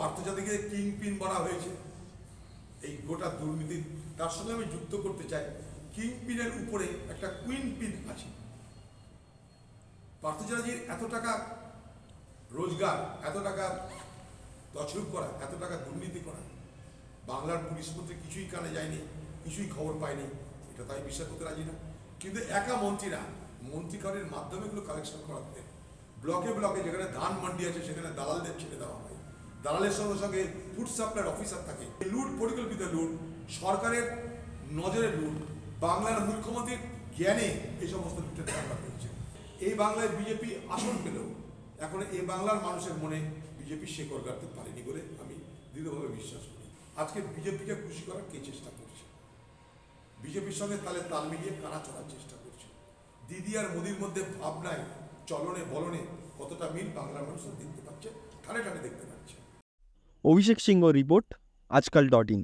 পার্থজাতিকে king pin বলা হয়েছে এই গোটা দুর্নীতি। তার সঙ্গে আমি যুক্ত করতে চাই, কিং পিনের উপরে একটা কুইন পিন আছে। পার্থজাতির এত টাকা রোজগার, এত টাকা তছরূপ করা, এত টাকা দুর্নীতি করা, বাংলার পুলিশ মন্ত্রী কিছুই কানে যায়নি, কিছুই খবর পায়নি, এটা তাই বিশ্বাস করতে রাজি না। কিন্তু একা মন্ত্রীরা মন্ত্রীকারের মাধ্যমে এগুলো কালেকশন করাতে ব্লকে ব্লকে যেখানে ধান মান্ডি আছে সেখানে দালালদের ছেড়ে দেওয়া হয়। দালালের সঙ্গে সঙ্গে ফুড সাপ্লাইয়ের অফিসার থাকে। লুট, পরিকল্পিত লুট, সরকারের নজরে লুট, বাংলার মুখ্যমন্ত্রীর জ্ঞানে এই সমস্ত লুটের ব্যাপার হয়েছে। এই বাংলায় বিজেপি আসন পেলেও এখন এই বাংলার মানুষের মনে বিজেপি শেকড় গাড়তে পারেনি বলে আমি দৃঢ়ভাবে বিশ্বাস করি। আজকে বিজেপিকে খুশি করার কে চেষ্টা করছে? বিজেপির সঙ্গে তাল মিলিয়ে কানা চড়ার চেষ্টা করছে। দিদি আর মোদির মধ্যে ভাবনায়, চলনে বলনে কতটা মিল বাংলার মানুষ দেখতে পাচ্ছে, ঠানে ঠানে দেখতে পাচ্ছে। অভিষেক সিংহ রিপোর্ট, আজকাল.in।